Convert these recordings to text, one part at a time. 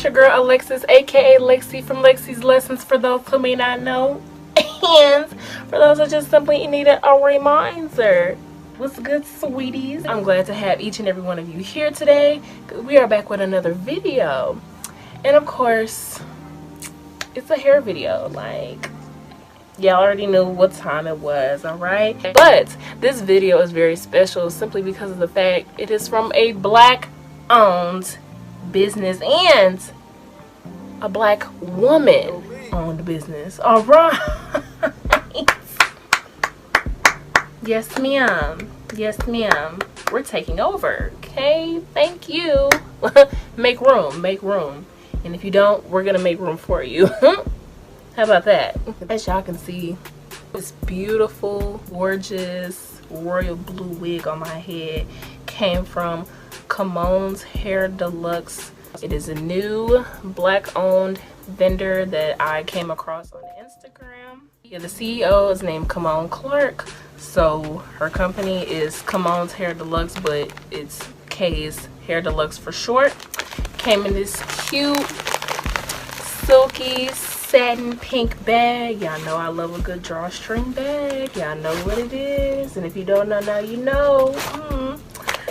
your girl Alexis, aka Lexi from Lexi's Lessons, for those who may not know, and for those who just simply needed a reminder. What's good, sweeties? I'm glad to have each and every one of you here today. We are back with another video, and of course it's a hair video. Like, y'all already knew what time it was, alright? But this video is very special simply because of the fact it is from a black owned business and a black woman owned business. Alright. Yes ma'am, yes ma'am, we're taking over. Okay, thank you. Make room, make room, and if you don't, we're gonna make room for you. How about that? As y'all can see, this beautiful, gorgeous royal blue wig on my head came from KIMONE'S Hair Deluxe. It is a new black owned vendor that I came across on Instagram. Yeah, the CEO is named Kimone Clark, so her company is KIMONE'S Hair Deluxe, but it's K's Hair Deluxe for short. Came in this cute silky satin pink bag. Y'all know I love a good drawstring bag. Y'all know what it is, and if you don't know now, you know.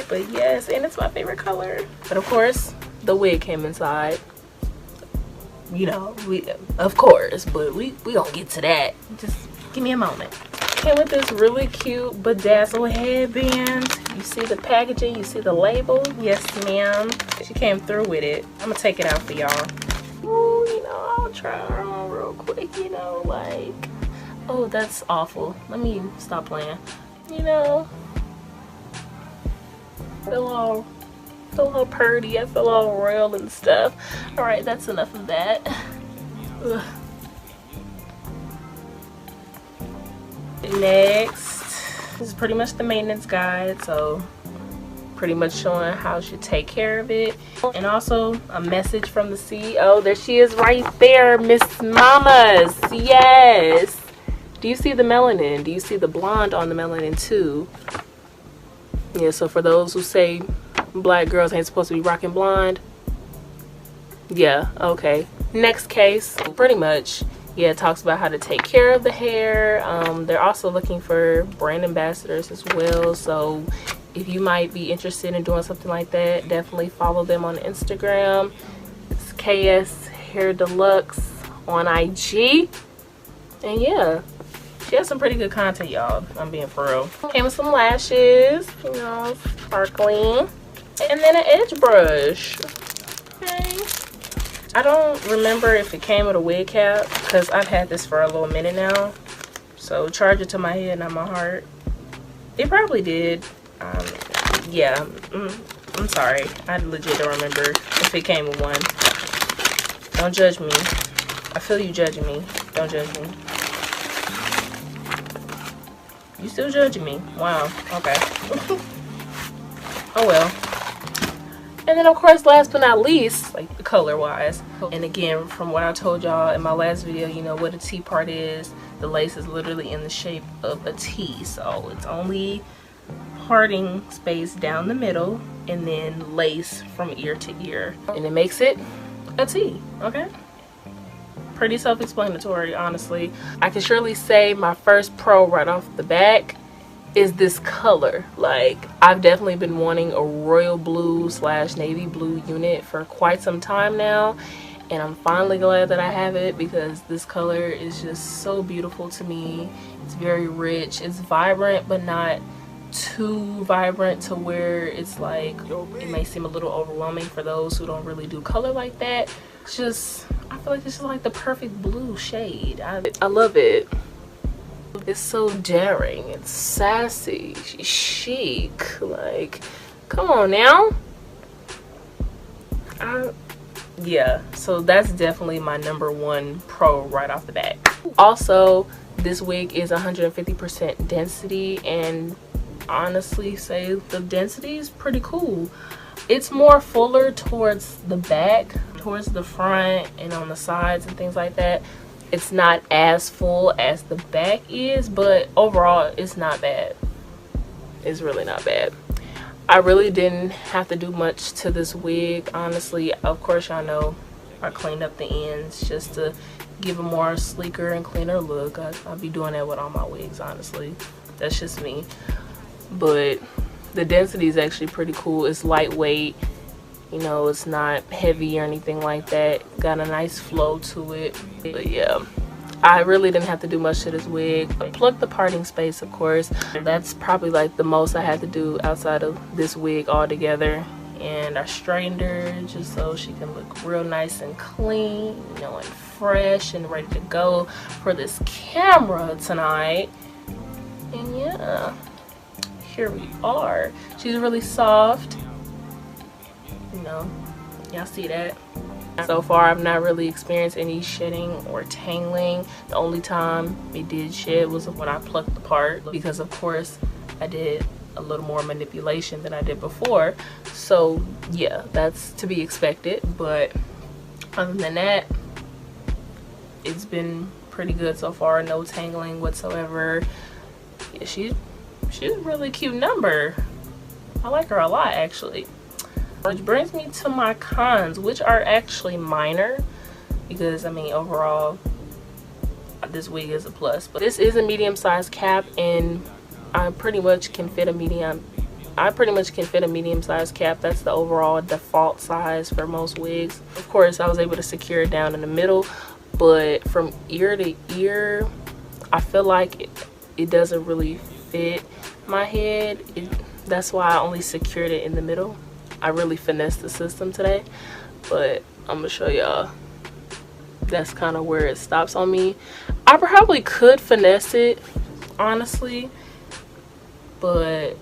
But yes, and it's my favorite color. But of course the wig came inside, you know, of course, but we gonna get to that. Just give me a moment. Came with this really cute bedazzled headband. You see the packaging, you see the label. Yes ma'am, she came through with it. I'm gonna take it out for y'all. Ooh, you know, I'll try her on real quick, you know, like, oh, that's awful. Let me stop playing. You know, feel all purdy, I feel all royal and stuff. All right, that's enough of that. Ugh. Next, this is pretty much the maintenance guide, so pretty much showing how you should take care of it, and also a message from the CEO. There she is right there, Miss Mamas. Yes, do you see the melanin? Do you see the blonde on the melanin too? Yeah, so for those who say black girls ain't supposed to be rocking blonde, yeah, okay. Next case, pretty much, yeah, it talks about how to take care of the hair. They're also looking for brand ambassadors as well, so if you might be interested in doing something like that, definitely follow them on Instagram. It's KS Hair Deluxe on IG, and yeah, she has some pretty good content, y'all. I'm being for real. Came with some lashes, you know, sparkling, and then an edge brush. Okay. I don't remember if it came with a wig cap because I've had this for a little minute now. So charge it to my head, not my heart. It probably did. Yeah. I'm sorry. I legit don't remember if it came with one. Don't judge me. I feel you judging me. Don't judge me. You still judging me? Wow. Okay. Oh well. And then of course, last but not least, like color wise, and again, from what I told y'all in my last video, you know what a T part is. The lace is literally in the shape of a T, so it's only parting space down the middle and then lace from ear to ear, and it makes it a T. Okay, pretty self-explanatory, honestly. I can surely say my first pro right off the back is this color. Like, I've definitely been wanting a royal blue / navy blue unit for quite some time now, and I'm finally glad that I have it because this color is just so beautiful to me. It's very rich, it's vibrant, but not too vibrant to where it's like it may seem a little overwhelming for those who don't really do color like that. It's just, I feel like it's just like the perfect blue shade. I love it. It's so daring, it's sassy, she's chic. Like, come on now. Yeah, so that's definitely my #1 pro right off the bat. Also, this wig is 150% density, and honestly say the density is pretty cool. It's more fuller towards the back, towards the front and on the sides and things like that. It's not as full as the back is, but overall it's not bad. It's really not bad. I really didn't have to do much to this wig, honestly. Of course, y'all know I cleaned up the ends just to give a more sleeker and cleaner look. I'll be doing that with all my wigs, honestly. That's just me. But the density is actually pretty cool. It's lightweight, you know, it's not heavy or anything like that. Got a nice flow to it. But yeah, I really didn't have to do much to this wig. I plucked the parting space, of course. That's probably like the most I had to do outside of this wig altogether. And I straightened her just so she can look real nice and clean, you know, and fresh and ready to go for this camera tonight. And yeah, here we are. She's really soft, you know, y'all see that. So far I've not really experienced any shedding or tangling. The only time it did shed was when I plucked the part, because of course I did a little more manipulation than I did before. So yeah, that's to be expected. But other than that, it's been pretty good so far. No tangling whatsoever. Yeah, she's a really cute number. I like her a lot, actually. Which brings me to my cons, which are actually minor, because I mean overall this wig is a plus. But this is a medium-sized cap, and I pretty much can fit a medium-sized cap. That's the overall default size for most wigs. Of course, I was able to secure it down in the middle, but from ear to ear, I feel like it doesn't really fit my head. That's why I only secured it in the middle. I really finessed the system today, but I'm gonna show y'all. That's kind of where it stops on me. I probably could finesse it, honestly, but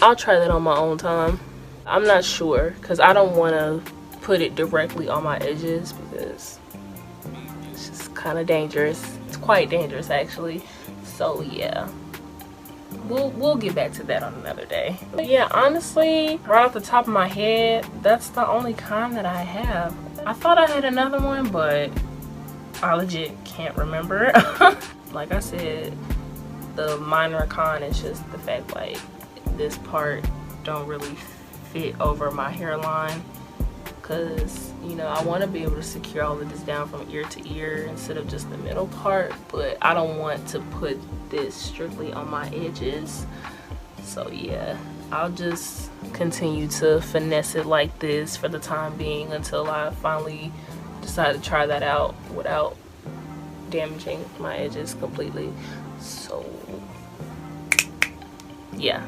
I'll try that on my own time. I'm not sure, because I don't want to put it directly on my edges, because it's just kind of dangerous. It's quite dangerous, actually. So yeah, we'll get back to that on another day. But yeah, honestly, right off the top of my head, that's the only con that I have. I thought I had another one, but I legit can't remember. Like I said, the minor con is just the fact, like, this part don't really fit over my hairline, because you know I want to be able to secure all of this down from ear to ear instead of just the middle part, but I don't want to put this strictly on my edges. So yeah, I'll just continue to finesse it like this for the time being until I finally decide to try that out without damaging my edges completely. So yeah.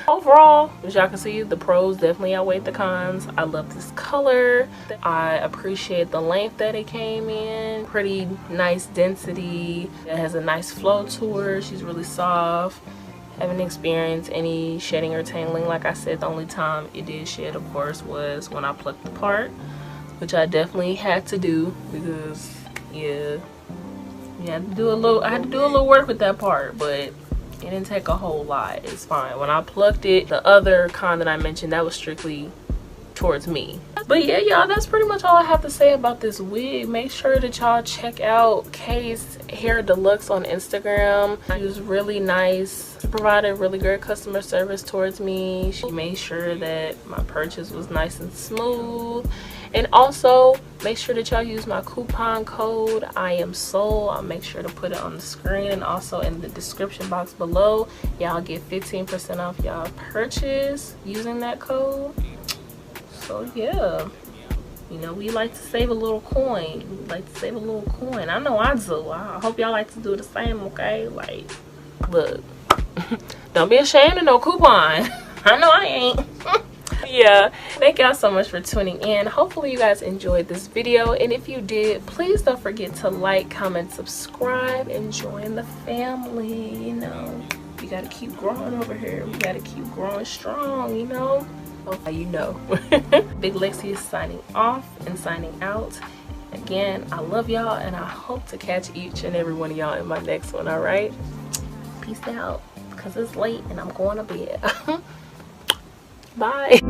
Overall, as y'all can see, the pros definitely outweigh the cons. I love this color. I appreciate the length that it came in. Pretty nice density. It has a nice flow to her. She's really soft. Haven't experienced any shedding or tangling. Like I said, the only time it did shed, of course, was when I plucked the part, which I definitely had to do, because yeah, I had to do a little work with that part, but it didn't take a whole lot. It's fine. When I plucked it, the other con that I mentioned, that was strictly towards me. But yeah, y'all, that's pretty much all I have to say about this wig. Make sure that y'all check out K's Hair Deluxe on Instagram. She was really nice. She provided really great customer service towards me. She made sure that my purchase was nice and smooth. And also, make sure that y'all use my coupon code IAMSOUL. I'll make sure to put it on the screen and also in the description box below. Y'all get 15% off y'all purchase using that code. So yeah, you know, we like to save a little coin. We like to save a little coin. I know I do. I hope y'all like to do the same, okay? Like, look, don't be ashamed of no coupon. I know I ain't. Yeah, thank y'all so much for tuning in. Hopefully you guys enjoyed this video, and if you did, please don't forget to like, comment, subscribe, and join the family. You know, we gotta keep growing over here. We gotta keep growing strong, you know. Okay, you know. Big Lexi is signing off and signing out. Again, I love y'all, and I hope to catch each and every one of y'all in my next one. All right, peace out, because it's late and I'm going to bed. Bye.